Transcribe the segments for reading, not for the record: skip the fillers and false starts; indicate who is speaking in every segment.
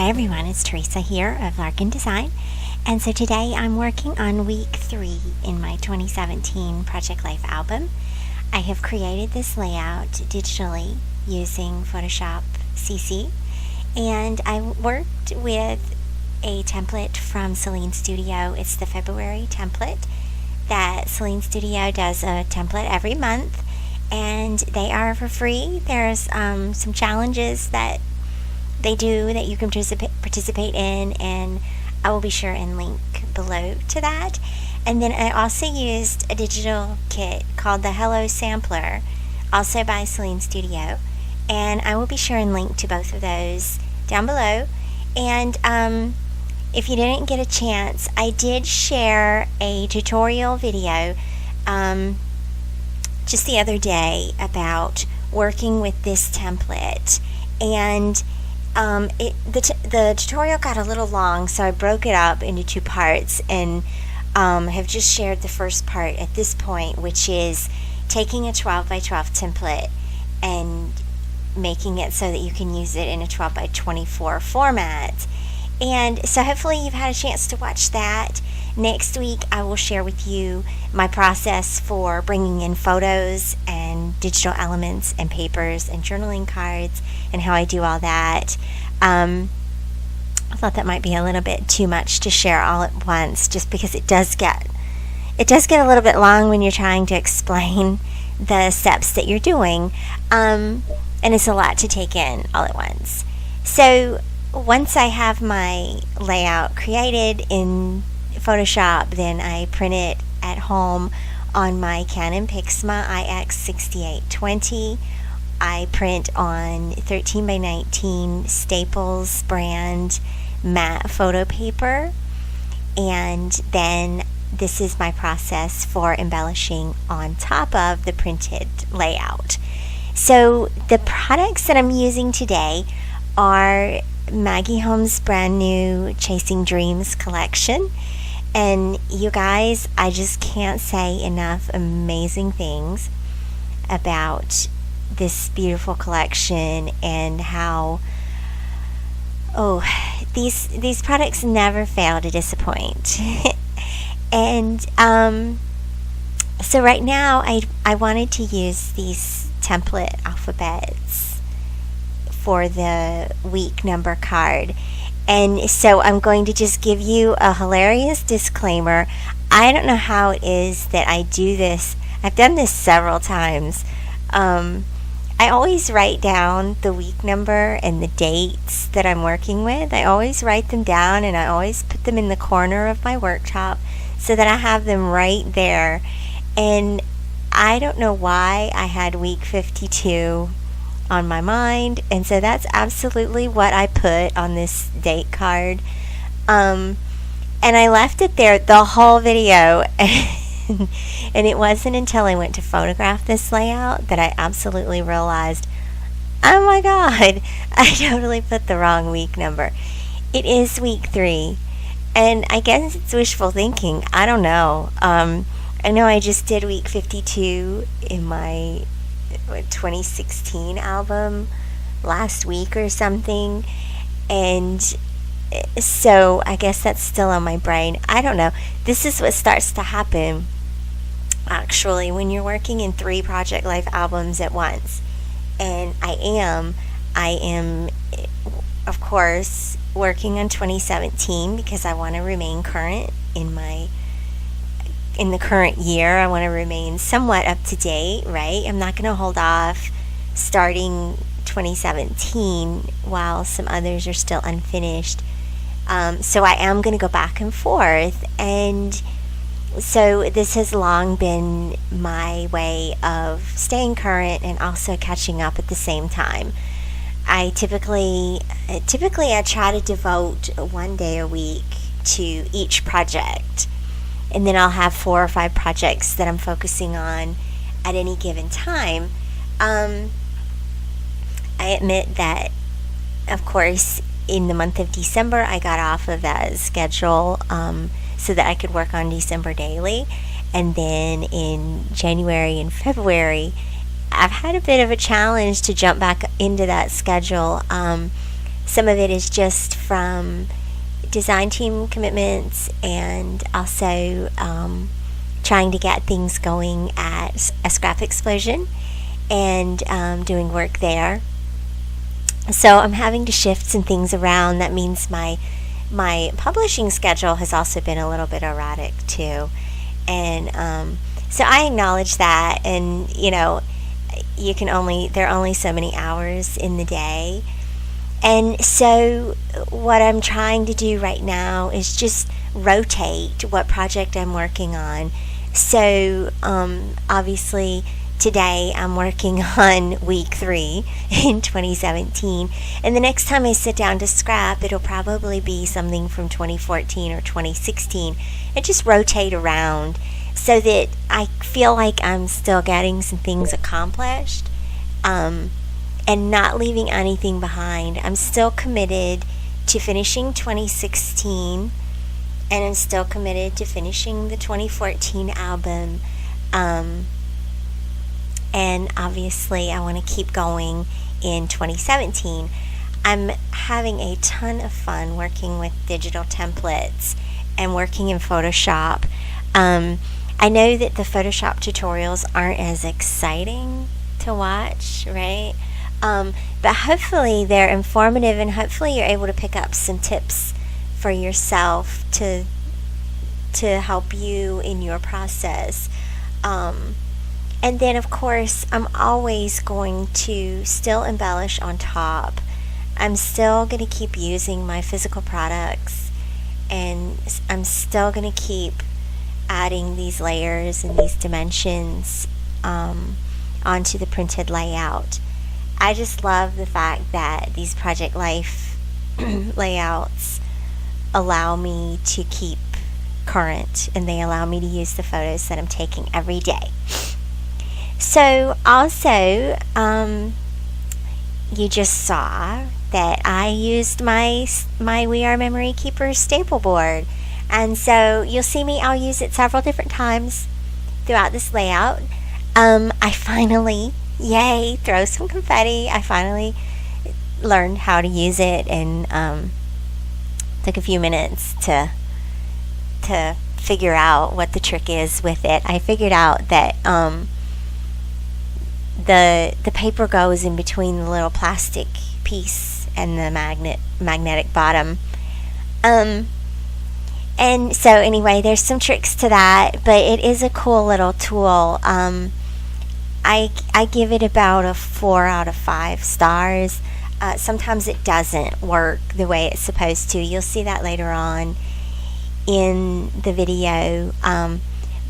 Speaker 1: Hi everyone, it's Theresa here of Larkin Design, and so today I'm working on week 3 in my 2017 Project Life album. I have created this layout digitally using Photoshop CC, and I worked with a template from Sahlin Studio. It's the February template that Sahlin Studio does a template every month, and they are for free. There's some challenges that they do that you can participate in, and I will be sure and link below to that. And then I also used a digital kit called the Hello Sampler, also by Sahlin Studio, and I will be sure and link to both of those down below. And if you didn't get a chance, I did share a tutorial video just the other day about working with this template, and the tutorial got a little long, so I broke it up into 2 parts, and have just shared the first part at this point, which is taking a 12 by 12 template and making it so that you can use it in a 12 by 24 format. And so hopefully you've had a chance to watch that. Next week I will share with you my process for bringing in photos and digital elements and papers and journaling cards and how I do all that. I thought that might be a little bit too much to share all at once, just because it does get a little bit long when you're trying to explain the steps that you're doing, and it's a lot to take in all at once. So once I have my layout created in Photoshop, then I print it at home on my Canon Pixma IX6820. I print on 13 by 19 Staples brand matte photo paper, and then this is my process for embellishing on top of the printed layout. So the products that I'm using today are Maggie Holmes' brand new Chasing Dreams collection. And you guys, I just can't say enough amazing things about this beautiful collection, and how these products never fail to disappoint. And so right now I wanted to use these template alphabets for the week number card. And so I'm going to just give you a hilarious disclaimer. I don't know how it is that I do this. I've done this several times. I always write down the week number and the dates that I'm working with. I always write them down, and I always put them in the corner of my worktop so that I have them right there. And I don't know why I had week 52 on my mind, and so that's absolutely what I put on this date card, and I left it there the whole video. And it wasn't until I went to photograph this layout that I absolutely realized, oh my god, I totally put the wrong week number. It is week 3, and I guess it's wishful thinking, I don't know. I know I just did week 52 in my 2016 album last week or something, and so I guess that's still on my brain. I don't know. This is what starts to happen actually when you're working in 3 Project Life albums at once. And I am of course working on 2017 because I want to remain current in the current year. I want to remain somewhat up to date, right? I'm not going to hold off starting 2017 while some others are still unfinished. So I am going to go back and forth, and so this has long been my way of staying current and also catching up at the same time. I typically I try to devote 1 day a week to each project, and then I'll have 4 or 5 projects that I'm focusing on at any given time. I admit that, of course, in the month of December, I got off of that schedule so that I could work on December daily. And then in January and February, I've had a bit of a challenge to jump back into that schedule Some of it is just from design team commitments, and also trying to get things going at a Scrap Explosion, and doing work there. So I'm having to shift some things around. That means my publishing schedule has also been a little bit erratic too, and so I acknowledge that. And there are only so many hours in the day, and so what I'm trying to do right now is just rotate what project I'm working on. So obviously today I'm working on week 3 in 2017, and the next time I sit down to scrap, it'll probably be something from 2014 or 2016, and just rotate around so that I feel like I'm still getting some things accomplished, and not leaving anything behind. I'm still committed to finishing 2016, and I'm still committed to finishing the 2014 album. And obviously I want to keep going in 2017. I'm having a ton of fun working with digital templates and working in Photoshop. I know that the Photoshop tutorials aren't as exciting to watch, right? But hopefully they're informative, and hopefully you're able to pick up some tips for yourself to help you in your process. And then, of course, I'm always going to still embellish on top. I'm still going to keep using my physical products, and I'm still going to keep adding these layers and these dimensions onto the printed layout. I just love the fact that these Project Life layouts allow me to keep current, and they allow me to use the photos that I'm taking every day. So also, you just saw that I used my We Are Memory Keeper staple board, and so you'll see me, I'll use it several different times throughout this layout. I finally, yay, throw some confetti, I finally learned how to use it, and took a few minutes to figure out what the trick is with it. I figured out that the paper goes in between the little plastic piece and the magnetic bottom. And so anyway, there's some tricks to that, but it is a cool little tool. I give it about a 4 out of 5 stars. Sometimes it doesn't work the way it's supposed to. You'll see that later on in the video.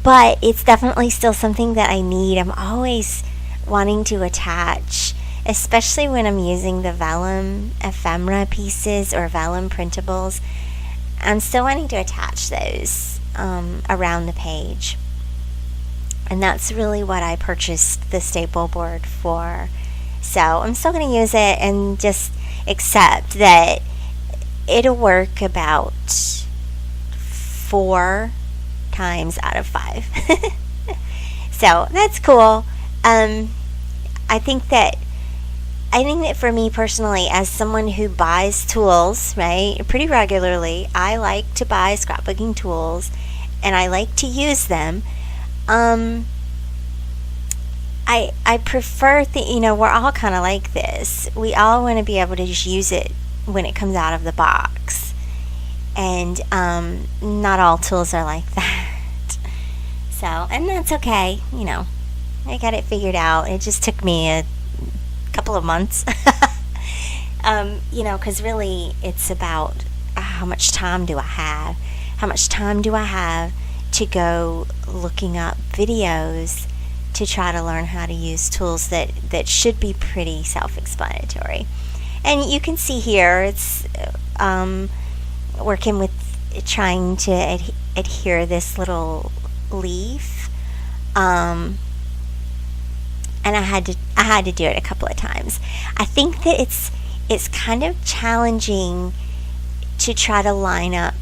Speaker 1: But it's definitely still something that I need. I'm always wanting to attach, especially when I'm using the vellum ephemera pieces or vellum printables. I'm still wanting to attach those around the page. And that's really what I purchased the staple board for. So I'm still going to use it and just accept that it'll work about 4 times out of 5. So that's cool. I think that for me personally, as someone who buys tools, right, pretty regularly, I like to buy scrapbooking tools, and I like to use them. I prefer we're all kind of like this. We all want to be able to just use it when it comes out of the box, and not all tools are like that. So, and that's okay. I got it figured out. It just took me a couple of months. Because really it's about how much time do I have? How much time do I have to go looking up videos to try to learn how to use tools that should be pretty self-explanatory? And you can see here it's working with trying to adhere this little leaf. And I had to do it a couple of times. I think that it's kind of challenging to try to line up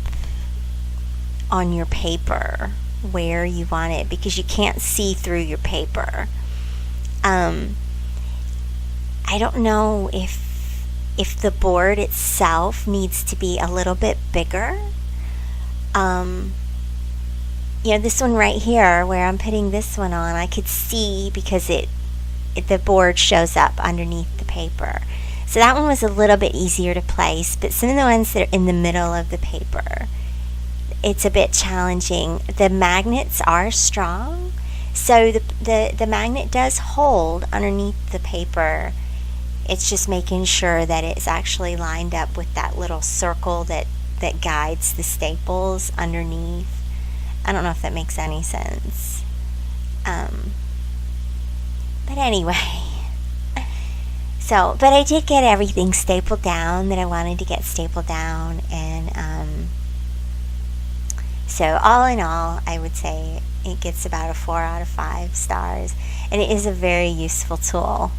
Speaker 1: on your paper where you want it, because you can't see through your paper. I don't know if if the board itself needs to be a little bit bigger. This one right here where I'm putting this one on, I could see because the board shows up underneath the paper. So that one was a little bit easier to place, but some of the ones that are in the middle of the paper, it's a bit challenging. The magnets are strong, so the magnet does hold underneath the paper. It's just making sure that it's actually lined up with that little circle that guides the staples underneath. I don't know if that makes any sense. But anyway, but I did get everything stapled down that I wanted to get stapled down, and so all in all, I would say it gets about a 4 out of 5 stars, and it is a very useful tool.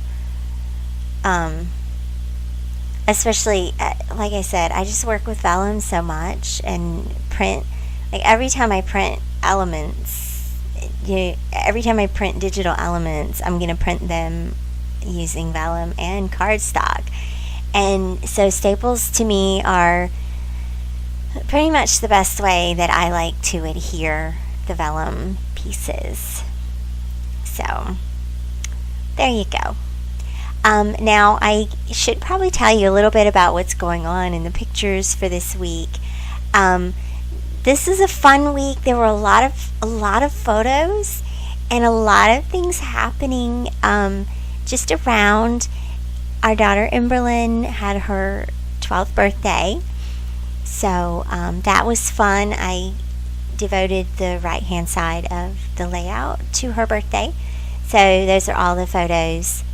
Speaker 1: Especially, like I said, I just work with vellum so much and print. Like every time I print elements, every time I print digital elements, I'm going to print them using vellum and cardstock. And so staples to me are pretty much the best way that I like to adhere the vellum pieces. So there you go. Now I should probably tell you a little bit about what's going on in the pictures for this week. This is a fun week. There were a lot of photos and a lot of things happening just around. Our daughter Emberlyn had her 12th birthday, so that was fun. I devoted the right-hand side of the layout to her birthday. So those are all the photos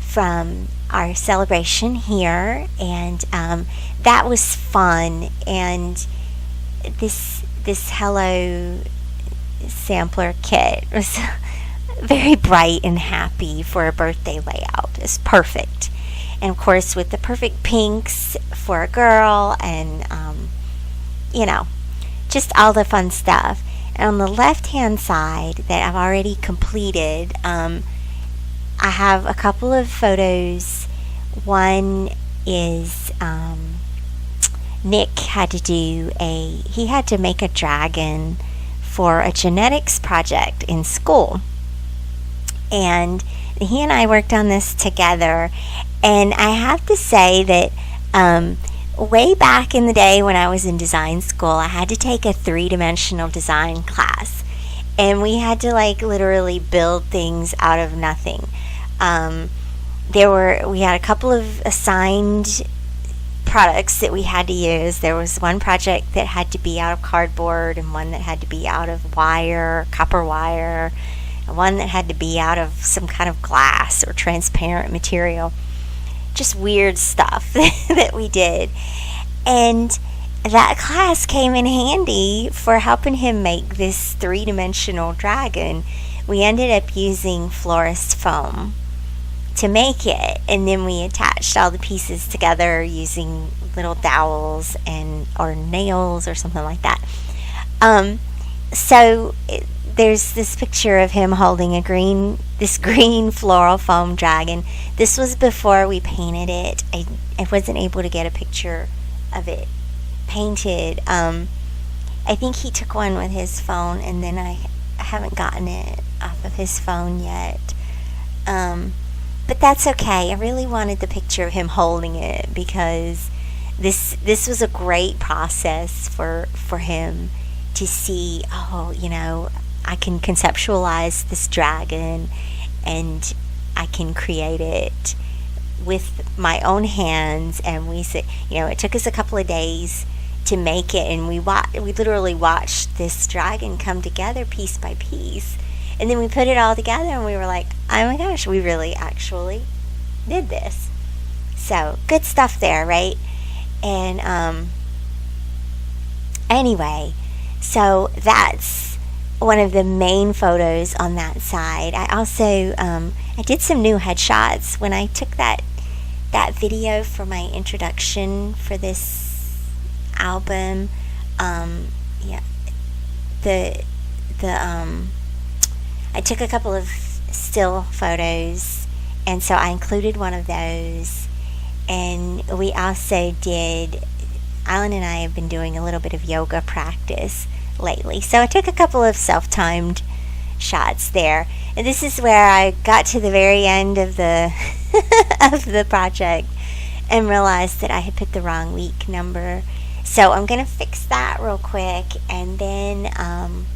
Speaker 1: from our celebration here, and that was fun. And this Hello sampler kit was very bright and happy for a birthday layout. It's perfect, and of course with the perfect pinks for a girl, and just all the fun stuff. And on the left hand side that I've already completed, I have a couple of photos. One is Nick had to make a dragon for a genetics project in school, and he and I worked on this together. And I have to say that way back in the day when I was in design school, I had to take a 3-dimensional design class, and we had to literally build things out of nothing. We had a couple of assigned products that we had to use. There was one project that had to be out of cardboard, and one that had to be out of copper wire, and one that had to be out of some kind of glass or transparent material. Just weird stuff that we did. And that class came in handy for helping him make this 3-dimensional dragon. We ended up using florist foam to make it, and then we attached all the pieces together using little dowels or nails or something like that. There's this picture of him holding this green floral foam dragon. This was before we painted it. I wasn't able to get a picture of it painted. I think he took one with his phone, and then I haven't gotten it off of his phone yet. But that's okay. I really wanted the picture of him holding it, because this was a great process for him to see, I can conceptualize this dragon, and I can create it with my own hands. And it took us a couple of days to make it, and we literally watched this dragon come together piece by piece. And then we put it all together, and we were like, oh my gosh, we really actually did this. So, good stuff there, right? And anyway, so that's one of the main photos on that side. I also I did some new headshots when I took that video for my introduction for this album. I took a couple of still photos, and so I included one of those. And we also did, Alan and I have been doing a little bit of yoga practice lately. So I took a couple of self-timed shots there. And this is where I got to the very end of the of the project and realized that I had put the wrong week number. So I'm going to fix that real quick, and then I'm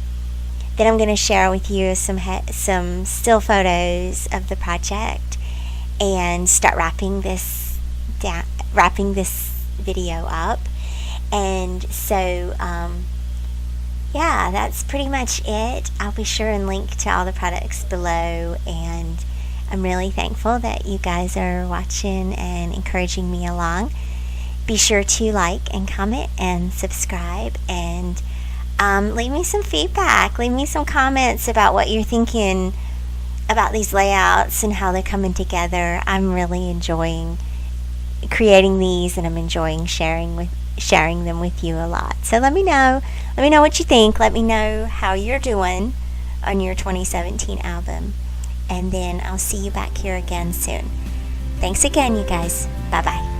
Speaker 1: going to share with you some still photos of the project and start wrapping this video up. And so yeah, that's pretty much it. I'll be sure and link to all the products below, and I'm really thankful that you guys are watching and encouraging me along. Be sure to like and comment and subscribe, and leave me some feedback. Leave me some comments about what you're thinking about these layouts and how they're coming together. I'm really enjoying creating these, and I'm enjoying sharing them with you a lot. So let me know what you think. Let me know how you're doing on your 2017 album, and then I'll see you back here again soon. Thanks again, you guys. Bye bye.